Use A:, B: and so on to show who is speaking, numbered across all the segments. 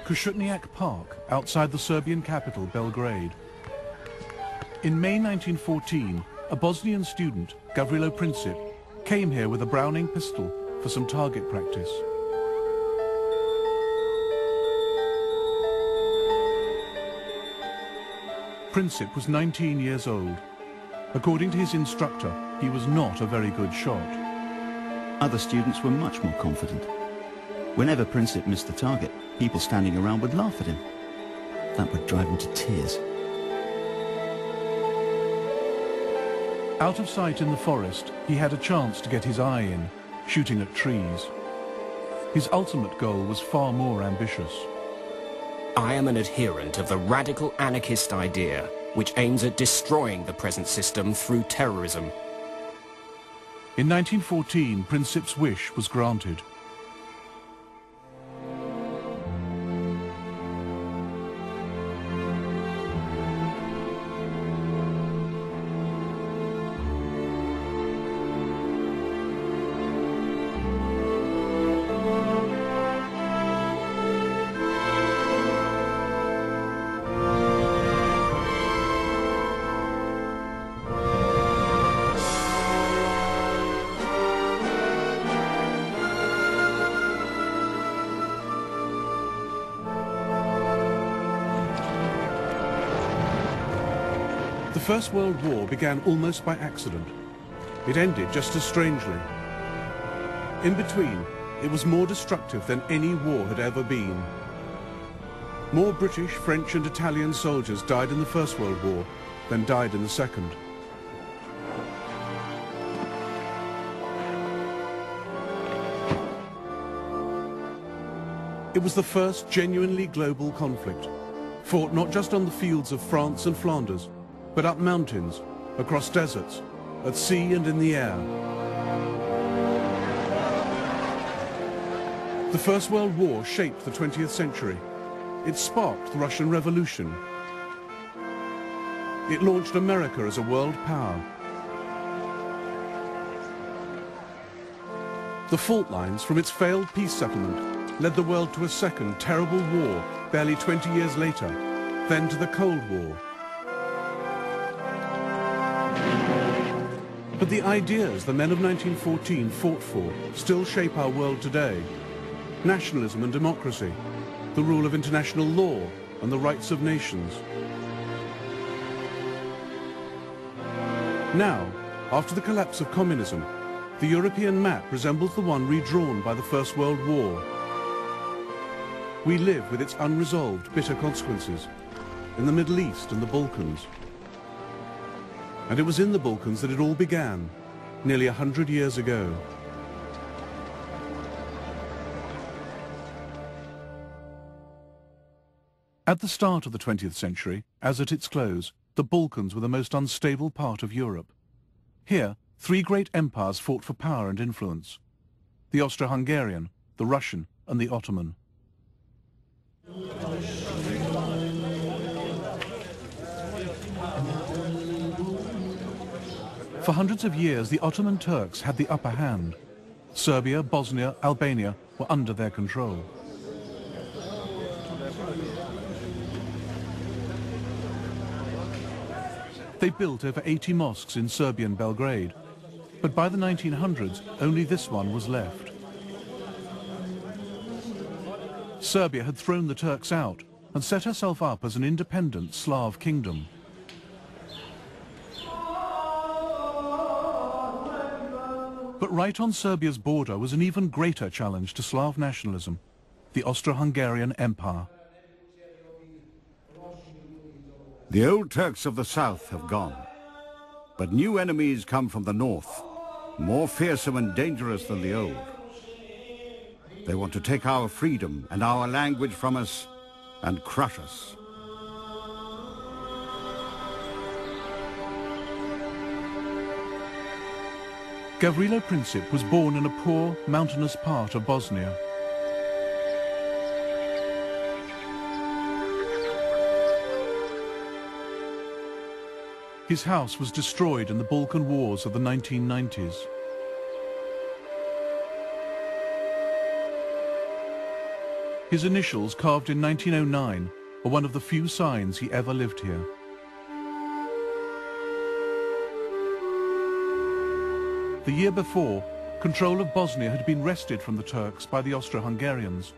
A: Košutnjak Park outside the Serbian capital, Belgrade. In May 1914, a Bosnian student, Gavrilo Princip, came here with a Browning pistol for some target practice. Princip was 19 years old. According to his instructor, he was not a very good shot.
B: Other students were much more confident. Whenever Princip missed the target, people standing around would laugh at him. That would drive him to tears.
A: Out of sight in the forest, he had a chance to get his eye in, shooting at trees. His ultimate goal was far more ambitious.
C: I am an adherent of the radical anarchist idea, which aims at destroying the present system through terrorism.
A: In 1914, Princip's wish was granted. The First World War began almost by accident. It ended just as strangely. In between, it was more destructive than any war had ever been. More British, French and Italian soldiers died in the First World War than died in the Second. It was the first genuinely global conflict, fought not just on the fields of France and Flanders, but up mountains, across deserts, at sea and in the air. The First World War shaped the 20th century. It sparked the Russian Revolution. It launched America as a world power. The fault lines from its failed peace settlement led the world to a second terrible war barely 20 years later, then to the Cold War. But the ideas the men of 1914 fought for still shape our world today. Nationalism and democracy, the rule of international law and the rights of nations. Now, after the collapse of communism, the European map resembles the one redrawn by the First World War. We live with its unresolved, bitter consequences in the Middle East and the Balkans. And it was in the Balkans that it all began, nearly 100 years ago. At the start of the 20th century, as at its close, the Balkans were the most unstable part of Europe. Here, three great empires fought for power and influence: the Austro-Hungarian, the Russian, and the Ottoman. For hundreds of years, the Ottoman Turks had the upper hand. Serbia, Bosnia, Albania were under their control. They built over 80 mosques in Serbian Belgrade, but by the 1900s, only this one was left. Serbia had thrown the Turks out and set herself up as an independent Slav kingdom. But right on Serbia's border was an even greater challenge to Slav nationalism: the Austro-Hungarian Empire.
D: The old Turks of the south have gone, but new enemies come from the north, more fearsome and dangerous than the old. They want to take our freedom and our language from us and crush us.
A: Gavrilo Princip was born in a poor, mountainous part of Bosnia. His house was destroyed in the Balkan Wars of the 1990s. His initials, carved in 1909, are one of the few signs he ever lived here. The year before, control of Bosnia had been wrested from the Turks by the Austro-Hungarians,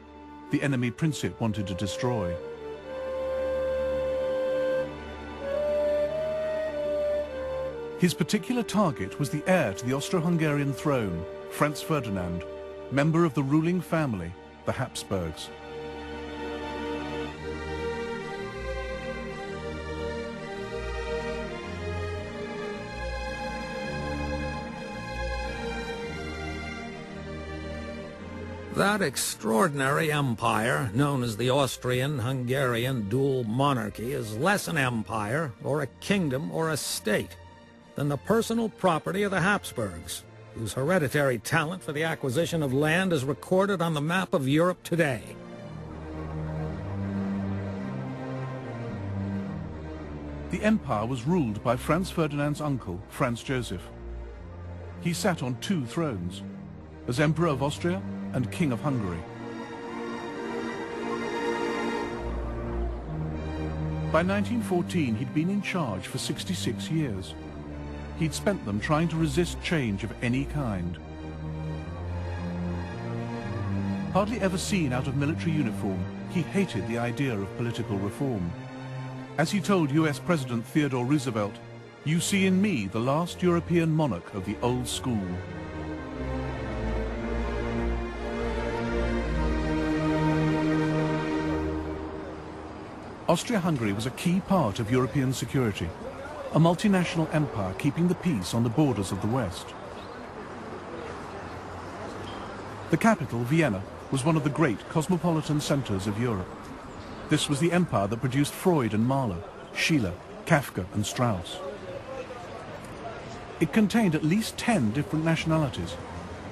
A: the enemy Princip wanted to destroy. His particular target was the heir to the Austro-Hungarian throne, Franz Ferdinand, member of the ruling family, the Habsburgs.
E: That extraordinary empire, known as the Austrian-Hungarian dual monarchy, is less an empire, or a kingdom, or a state, than the personal property of the Habsburgs, whose hereditary talent for the acquisition of land is recorded on the map of Europe today.
A: The empire was ruled by Franz Ferdinand's uncle, Franz Joseph. He sat on 2 thrones, as Emperor of Austria and King of Hungary. By 1914, he'd been in charge for 66 years. He'd spent them trying to resist change of any kind. Hardly ever seen out of military uniform, he hated the idea of political reform. As he told US President Theodore Roosevelt, "You see in me the last European monarch of the old school." Austria-Hungary was a key part of European security, a multinational empire keeping the peace on the borders of the West. The capital, Vienna, was one of the great cosmopolitan centers of Europe. This was the empire that produced Freud and Mahler, Schiller, Kafka and Strauss. It contained at least 10 different nationalities,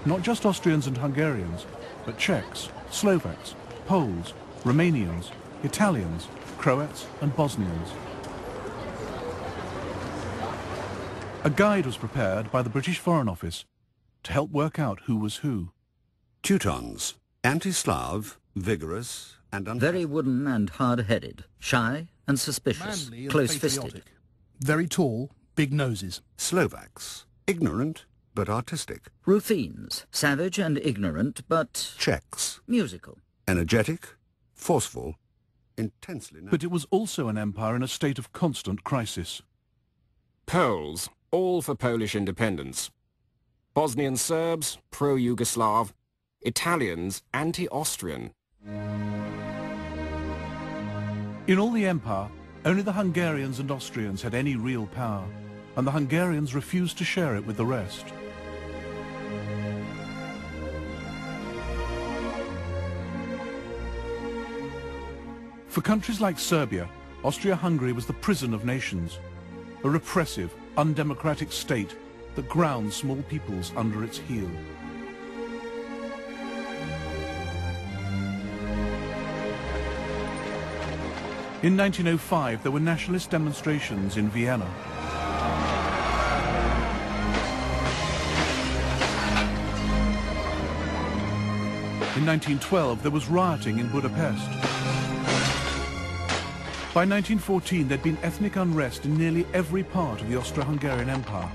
A: not just Austrians and Hungarians, but Czechs, Slovaks, Poles, Romanians, Italians, Croats and Bosnians. A guide was prepared by the British Foreign Office to help work out who was who.
D: Teutons, anti-Slav, vigorous and
F: Very wooden and hard-headed, shy and suspicious,
G: Manly and
F: close-fisted.
G: patriotic. Very tall, big noses.
D: Slovaks, ignorant but artistic.
F: Ruthenes, savage and ignorant, but
D: Czechs,
F: musical.
D: energetic, forceful, intensely...
A: But it was also an empire in a state of constant crisis.
C: Poles, all for Polish independence. Bosnian Serbs, pro-Yugoslav. Italians, anti-Austrian.
A: In all the empire, only the Hungarians and Austrians had any real power, and the Hungarians refused to share it with the rest. For countries like Serbia, Austria-Hungary was the prison of nations, a repressive, undemocratic state that ground small peoples under its heel. In 1905, there were nationalist demonstrations in Vienna. In 1912, there was rioting in Budapest. By 1914, there'd been ethnic unrest in nearly every part of the Austro-Hungarian Empire.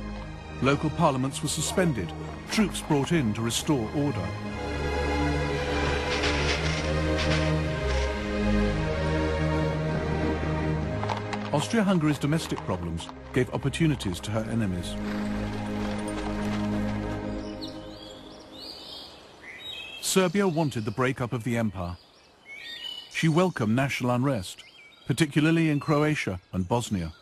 A: Local parliaments were suspended, troops brought in to restore order. Austria-Hungary's domestic problems gave opportunities to her enemies. Serbia wanted the breakup of the empire. She welcomed national unrest, particularly in Croatia and Bosnia.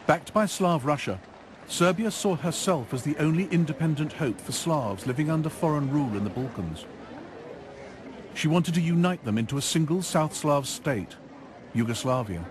A: Backed by Slav Russia, Serbia saw herself as the only independent hope for Slavs living under foreign rule in the Balkans. She wanted to unite them into a single South Slav state, Yugoslavia.